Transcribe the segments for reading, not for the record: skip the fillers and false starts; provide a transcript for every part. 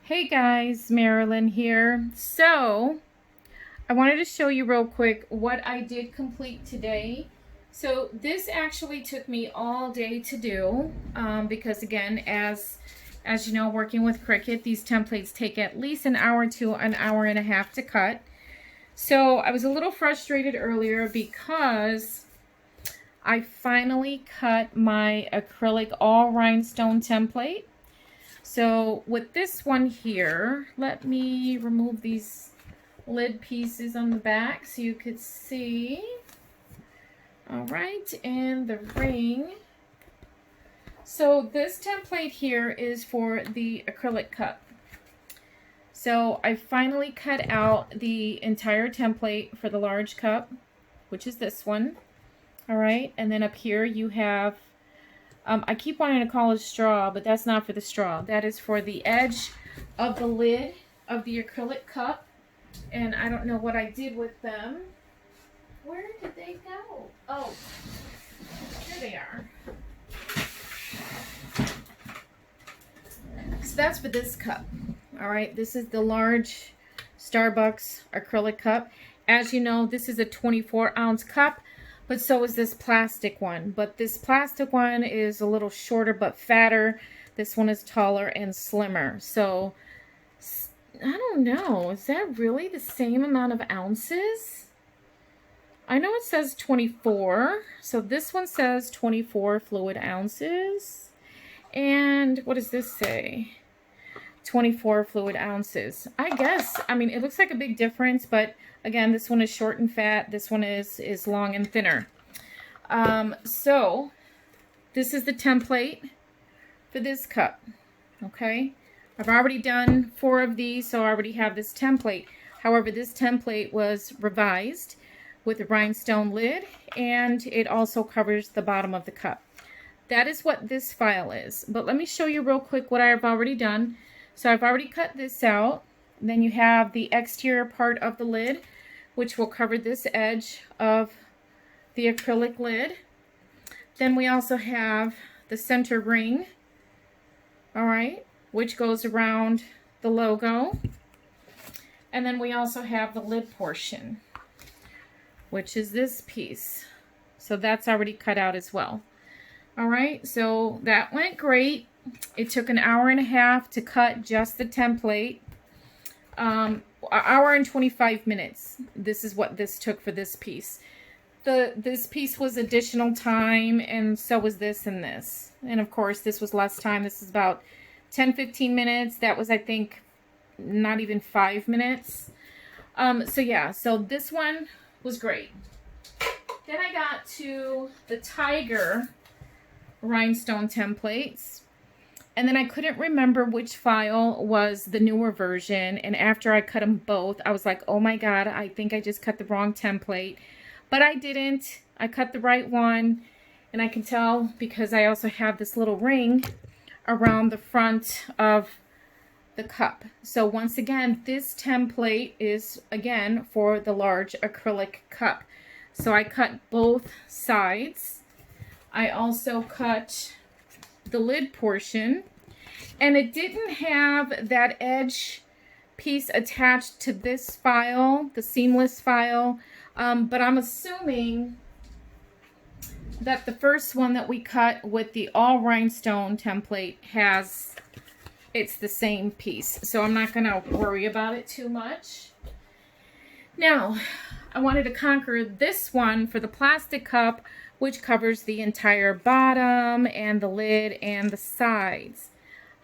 Hey guys, Marilyn here. So, I wanted to show you real quick what I did complete today. So, this actually took me all day to do because again, as you know, working with Cricut, these templates take at least an hour to an hour and a half to cut. So, I was a little frustrated earlier because I finally cut my acrylic all rhinestone template. So with this one here, let me remove these lid pieces on the back so you could see. All right, and the ring. So this template here is for the acrylic cup. So I finally cut out the entire template for the large cup, which is this one. All right, and then up here you have I keep wanting to call it straw, but that's not for the straw. That is for the edge of the lid of the acrylic cup. And I don't know what I did with them. Where did they go? Oh, here they are. So that's for this cup. All right, this is the large Starbucks acrylic cup. As you know, this is a 24-ounce cup. But so is this plastic one. But this plastic one is a little shorter but fatter. This one is taller and slimmer. So, I don't know. Is that really the same amount of ounces? I know it says 24. So this one says 24 fluid ounces. And what does this say? 24 fluid ounces. I guess, I mean, it looks like a big difference, but again, this one is short and fat. This one is long and thinner. So this is the template for this cup. Okay. I've already done 4 of these, so I already have this template. However, this template was revised with a rhinestone lid, and it also covers the bottom of the cup. That is what this file is. But let me show you real quick what I've already done. So I've already cut this out. Then you have the exterior part of the lid, which will cover this edge of the acrylic lid. Then we also have the center ring, all right, which goes around the logo. And then we also have the lid portion, which is this piece. So that's already cut out as well. All right, so that went great. It took an hour and a half to cut just the template. An hour and 25 minutes. This is what this took for this piece. This piece was additional time, and so was this and this. And of course, this was less time. This is about 10-15 minutes. That was, I think, not even 5 minutes. So yeah, so this one was great. Then I got to the tiger rhinestone templates. And then I couldn't remember which file was the newer version. And after I cut them both, I was like, oh my God, I think I just cut the wrong template. But I didn't. I cut the right one. And I can tell because I also have this little ring around the front of the cup. So once again, this template is, again, for the large acrylic cup. So I cut both sides. I also cut the lid portion, and it didn't have that edge piece attached to this file, the seamless file, but I'm assuming that the first one that we cut with the all rhinestone template it's the same piece, so I'm not going to worry about it too much. Now, I wanted to conquer this one for the plastic cup, which covers the entire bottom and the lid and the sides.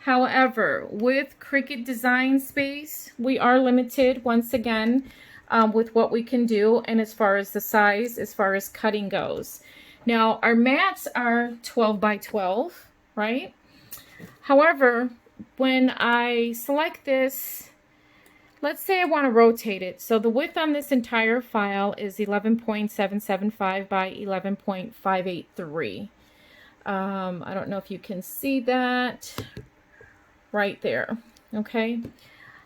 However, with Cricut Design Space, we are limited once again with what we can do, and as far as the size, as far as cutting goes. Now, our mats are 12 by 12, right? However, when I select this, let's say I want to rotate it. So the width on this entire file is 11.775 by 11.583. I don't know if you can see that right there. Okay.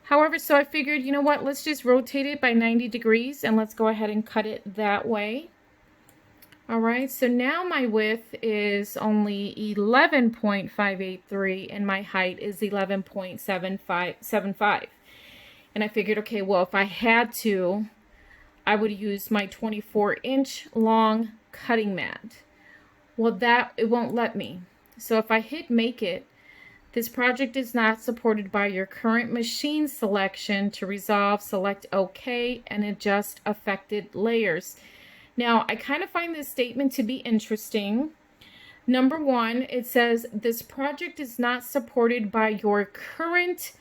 However, so I figured, you know what, let's just rotate it by 90 degrees and let's go ahead and cut it that way. All right, so now my width is only 11.583 and my height is 11.7575. And I figured, okay, well, if I had to, I would use my 24-inch long cutting mat. Well, that it won't let me. So if I hit make it, this project is not supported by your current machine selection. To resolve, select OK and adjust affected layers. Now, I kind of find this statement to be interesting. Number one, it says this project is not supported by your current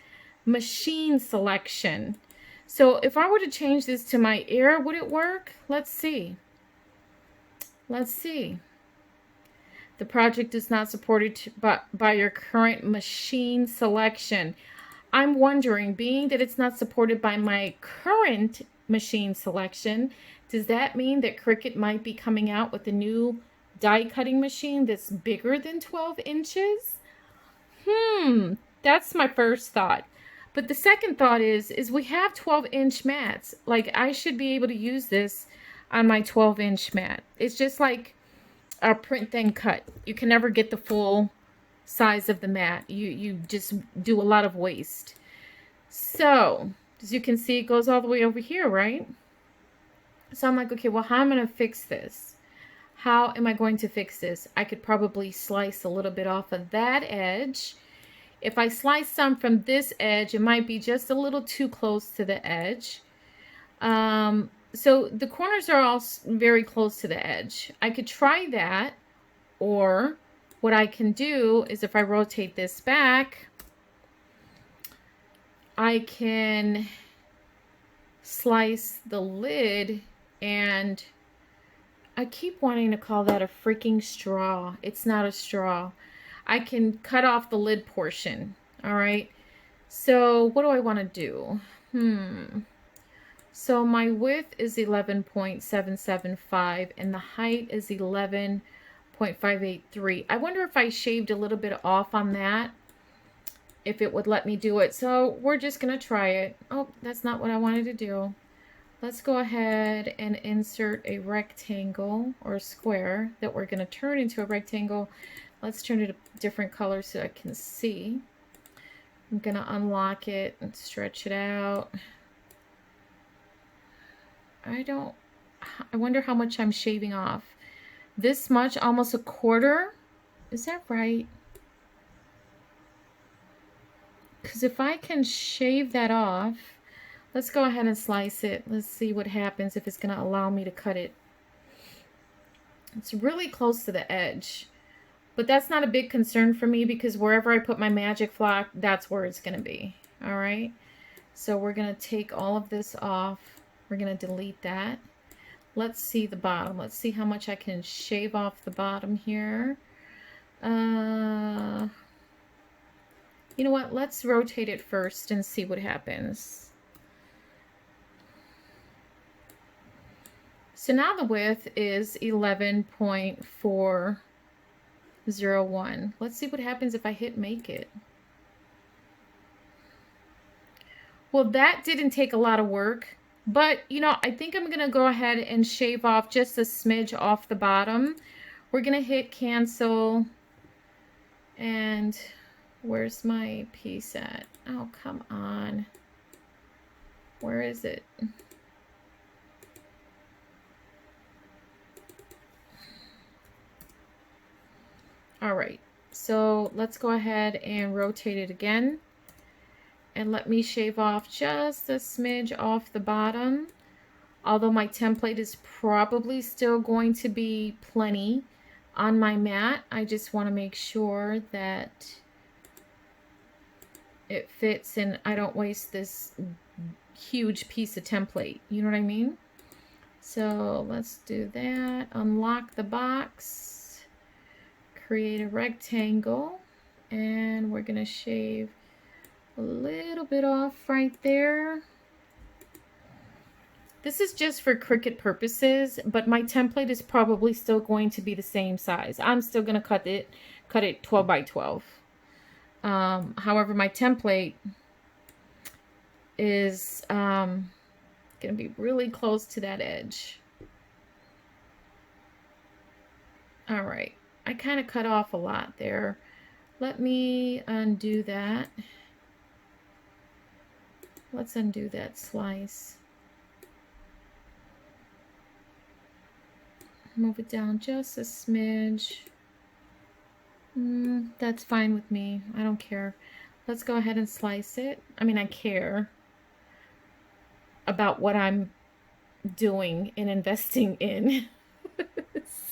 machine selection. So if I were to change this to my ear, would it work? Let's see. Let's see. The project is not supported by your current machine selection. I'm wondering, being that it's not supported by my current machine selection, does that mean that Cricut might be coming out with a new die cutting machine that's bigger than 12 inches? That's my first thought. But the second thought is we have 12-inch mats. Like, I should be able to use this on my 12-inch mat. It's just like a print then cut. You can never get the full size of the mat. You just do a lot of waste. So, as you can see, it goes all the way over here, right? So I'm like, okay, well, how am I going to fix this? How am I going to fix this? I could probably slice a little bit off of that edge. If I slice some from this edge, it might be just a little too close to the edge. So the corners are all very close to the edge. I could try that, or what I can do is if I rotate this back, I can slice the lid, and I keep wanting to call that a freaking straw. It's not a straw. I can cut off the lid portion. All right. So what do I want to do? So my width is 11.775 and the height is 11.583. I wonder if I shaved a little bit off on that, if it would let me do it. So we're just going to try it. Oh, that's not what I wanted to do. Let's go ahead and insert a rectangle or a square that we're going to turn into a rectangle. Let's turn it a different color so I can see. I'm going to unlock it and stretch it out. I wonder how much I'm shaving off. This much, almost a quarter. Is that right? Because if I can shave that off, let's go ahead and slice it. Let's see what happens if it's going to allow me to cut it. It's really close to the edge. But that's not a big concern for me because wherever I put my magic flock, that's where it's going to be. All right. So we're going to take all of this off. We're going to delete that. Let's see the bottom. Let's see how much I can shave off the bottom here. You know what? Let's rotate it first and see what happens. So now the width is 11.401. Let's see what happens if I hit make it. Well, that didn't take a lot of work, but you know, I think I'm gonna go ahead and shave off just a smidge off the bottom. We're gonna hit cancel, and where's my piece at? Oh, come on. Where is it? All right, so let's go ahead and rotate it again. And let me shave off just a smidge off the bottom. Although my template is probably still going to be plenty on my mat, I just want to make sure that it fits and I don't waste this huge piece of template. You know what I mean? So let's do that. Unlock the box, create a rectangle, and we're going to shave a little bit off right there. This is just for Cricut purposes, but my template is probably still going to be the same size. I'm still going to cut it 12 by 12. However, my template is going to be really close to that edge. All right. I kind of cut off a lot there. Let me undo that. Let's undo that slice. Move it down just a smidge. That's fine with me. I don't care. Let's go ahead and slice it. I mean, I care about what I'm doing and investing in.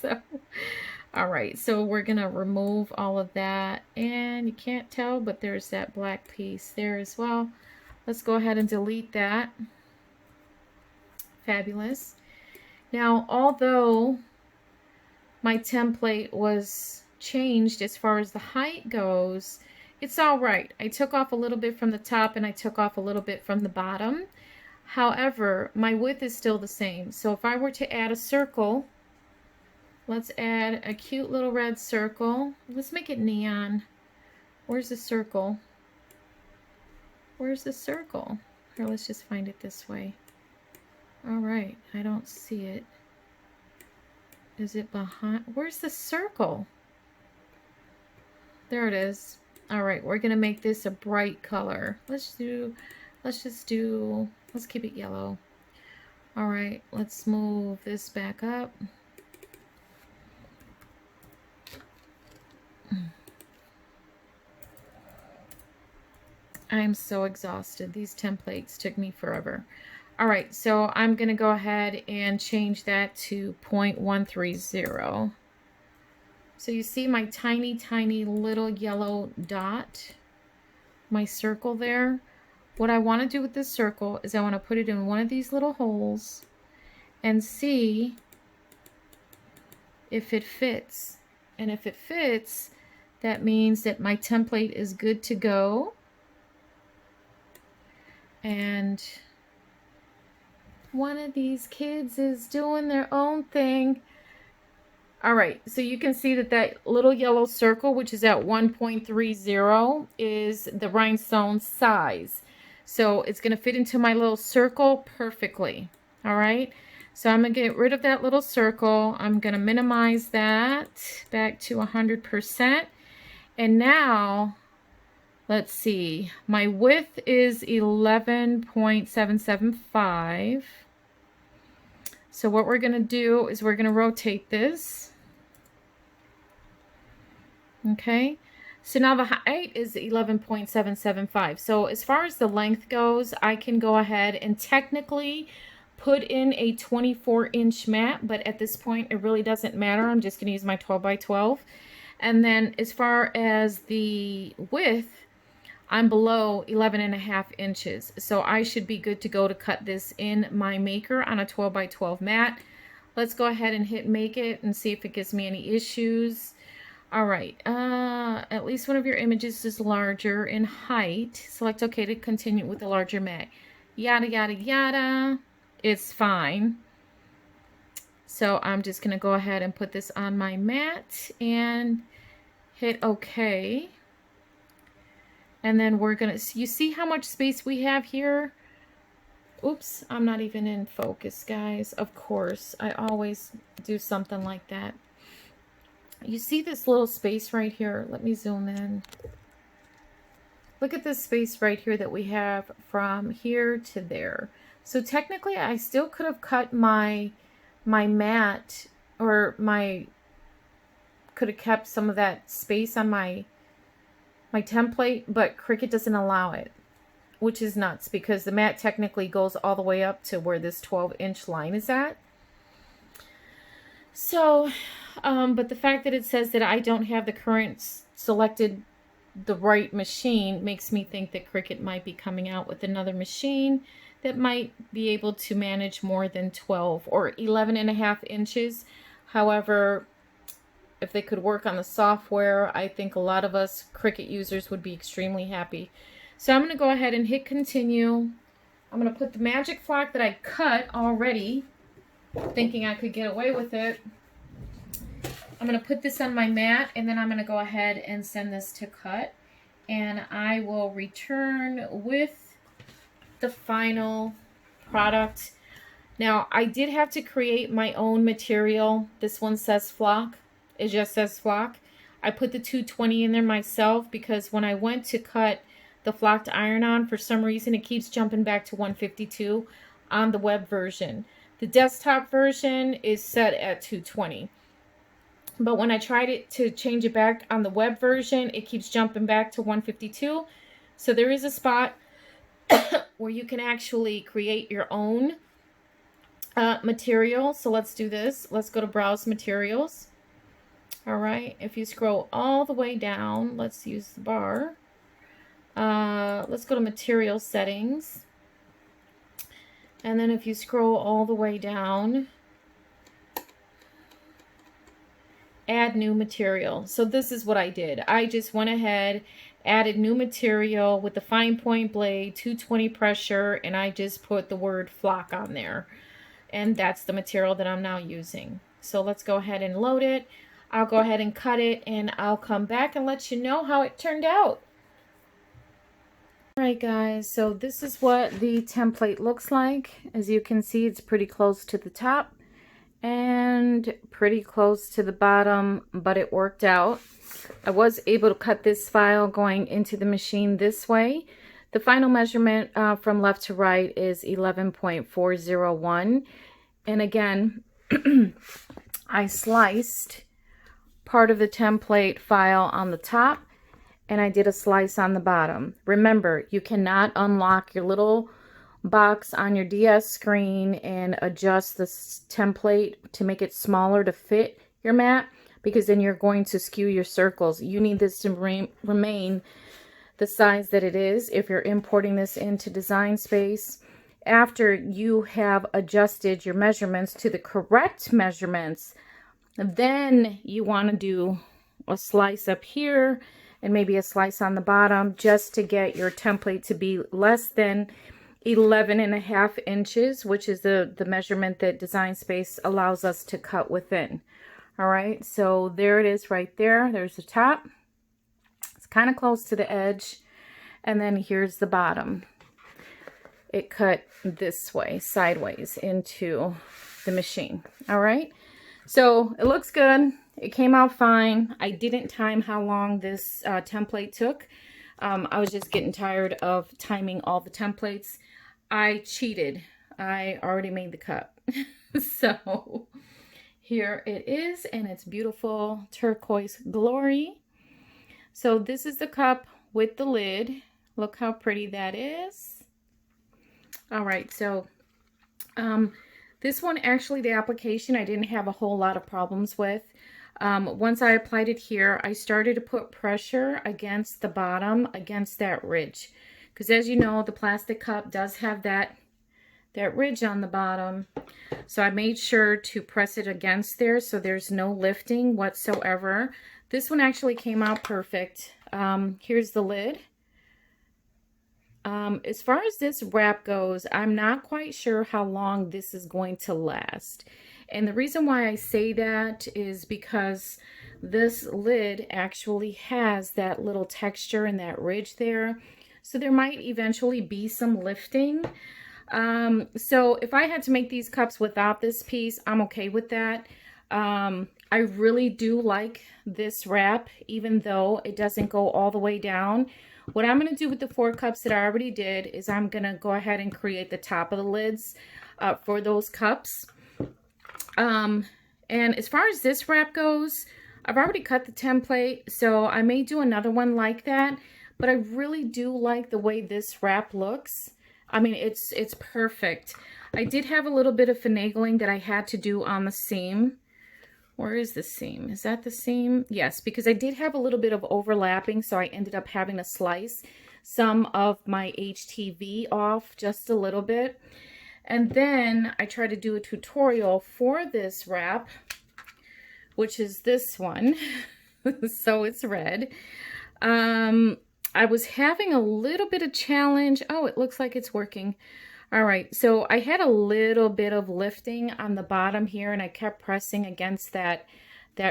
So, all right. So we're going to remove all of that. And you can't tell, but there's that black piece there as well. Let's go ahead and delete that. Fabulous. Now, although my template was changed as far as the height goes, it's all right. I took off a little bit from the top and I took off a little bit from the bottom. However, my width is still the same. So if I were to add a circle, let's add a cute little red circle. Let's make it neon. Where's the circle? Where's the circle? Here, let's just find it this way. All right, I don't see it. Is it behind? Where's the circle? There it is. All right, we're gonna make this a bright color. Let's keep it yellow. All right, let's move this back up. I am so exhausted. These templates took me forever. All right, so I'm gonna go ahead and change that to 0.130. So you see my tiny, tiny little yellow dot, my circle there. What I want to do with this circle is I want to put it in one of these little holes and see if it fits. And if it fits, that means that my template is good to go. And one of these kids is doing their own thing. All right, so you can see that that little yellow circle, which is at 1.30, is the rhinestone size. So it's going to fit into my little circle perfectly. All right, so I'm going to get rid of that little circle. I'm going to minimize that back to 100%. And now, let's see, my width is 11.775. So what we're going to do is we're going to rotate this. Okay, so now the height is 11.775. So as far as the length goes, I can go ahead and technically put in a 24-inch mat, but at this point it really doesn't matter. I'm just going to use my 12 by 12. And then as far as the width, I'm below 11.5 inches. So I should be good to go to cut this in my maker on a 12 by 12 mat. Let's go ahead and hit make it and see if it gives me any issues. All right, at least one of your images is larger in height. Select OK to continue with the larger mat. Yada, yada, yada. It's fine. So I'm just going to go ahead and put this on my mat and hit OK. And then we're going to, you see how much space we have here? Oops, I'm not even in focus, guys. Of course, I always do something like that. You see this little space right here? Let me zoom in. Look at this space right here that we have from here to there. So technically, I still could have cut my mat, or could have kept some of that space on my template, but Cricut doesn't allow it, which is nuts because the mat technically goes all the way up to where this 12-inch line is at. So, but the fact that it says that I don't have the current selected the right machine makes me think that Cricut might be coming out with another machine that might be able to manage more than 12 or 11.5 inches. However, if they could work on the software, I think a lot of us Cricut users would be extremely happy. So I'm going to go ahead and hit continue. I'm going to put the magic flock that I cut already, thinking I could get away with it. I'm going to put this on my mat, and then I'm going to go ahead and send this to cut. And I will return with the final product. Now, I did have to create my own material. This one says flock. it just says flock. I put the 220 in there myself because when I went to cut the flocked iron-on, for some reason it keeps jumping back to 152 on the web version. The desktop version is set at 220. But when I tried it to change it back on the web version, it keeps jumping back to 152. So there is a spot where you can actually create your own material. So let's do this. Let's go to Browse Materials. All right. If you scroll all the way down, let's use the bar. Let's go to Material Settings. And then if you scroll all the way down, add new material. So this is what I did. I just went ahead, added new material with the fine point blade, 220 pressure, and I just put the word flock on there. And that's the material that I'm now using. So let's go ahead and load it. I'll go ahead and cut it, and I'll come back and let you know how it turned out. Alright guys, so this is what the template looks like. As you can see, it's pretty close to the top and pretty close to the bottom, but it worked out. I was able to cut this file going into the machine this way. The final measurement from left to right is 11.401. And again, I sliced part of the template file on the top, and I did a slice on the bottom. Remember, you cannot unlock your little box on your DS screen and adjust this template to make it smaller to fit your mat, because then you're going to skew your circles. You need this to remain the size that it is if you're importing this into Design Space. After you have adjusted your measurements to the correct measurements, then you want to do a slice up here and maybe a slice on the bottom, just to get your template to be less than 11.5 inches, which is the measurement that Design Space allows us to cut within. All right, so there it is right there. There's the top. It's kind of close to the edge. And then here's the bottom. It cut this way, sideways into the machine. All right, so it looks good. It came out fine. I didn't time how long this template took. I was just getting tired of timing all the templates. I cheated. I already made the cup. So here it is, and it's beautiful turquoise glory. So this is the cup with the lid. Look how pretty that is. All right, so this one, actually, the application I didn't have a whole lot of problems with. Once I applied it here, I started to put pressure against the bottom, against that ridge. Because as you know, the plastic cup does have that ridge on the bottom. So I made sure to press it against there so there's no lifting whatsoever. This one actually came out perfect. Here's the lid. As far as this wrap goes, I'm not quite sure how long this is going to last. And the reason why I say that is because this lid actually has that little texture and that ridge there. So there might eventually be some lifting. So if I had to make these cups without this piece, I'm okay with that. I really do like this wrap, even though it doesn't go all the way down. What I'm going to do with the 4 cups that I already did is I'm going to go ahead and create the top of the lids for those cups. And as far as this wrap goes, I've already cut the template, so I may do another one like that. But I really do like the way this wrap looks. I mean, it's perfect. I did have a little bit of finagling that I had to do on the seam. Where is the seam? Is that the seam? Yes, because I did have a little bit of overlapping, so I ended up having to slice some of my HTV off just a little bit. And then I tried to do a tutorial for this wrap, which is this one. So it's red. I was having a little bit of challenge. Oh, it looks like it's working. All right, so I had a little bit of lifting on the bottom here, and I kept pressing against that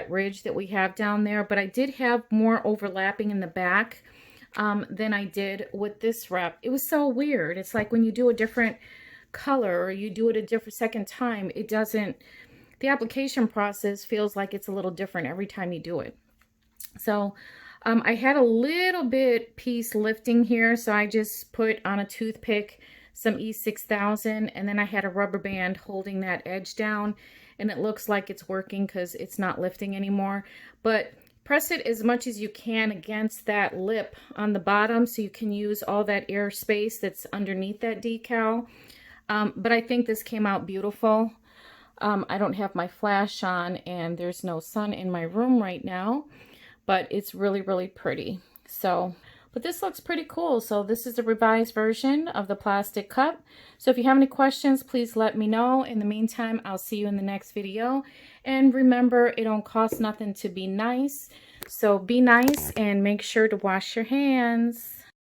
ridge that we have down there, but I did have more overlapping in the back than I did with this wrap. It was so weird. It's like when you do a different color or you do it a different second time, it doesn't the application process feels like it's a little different every time you do it. So I had a little bit piece lifting here, so I just put on a toothpick some E6000, and then I had a rubber band holding that edge down, and it looks like it's working because it's not lifting anymore. But press it as much as you can against that lip on the bottom so you can use all that air space that's underneath that decal. But I think this came out beautiful. I don't have my flash on, and there's no sun in my room right now, but it's really, really pretty. So, but this looks pretty cool. So this is the revised version of the plastic cup. So if you have any questions, please let me know. In the meantime, I'll see you in the next video. And remember, it don't cost nothing to be nice. So be nice and make sure to wash your hands.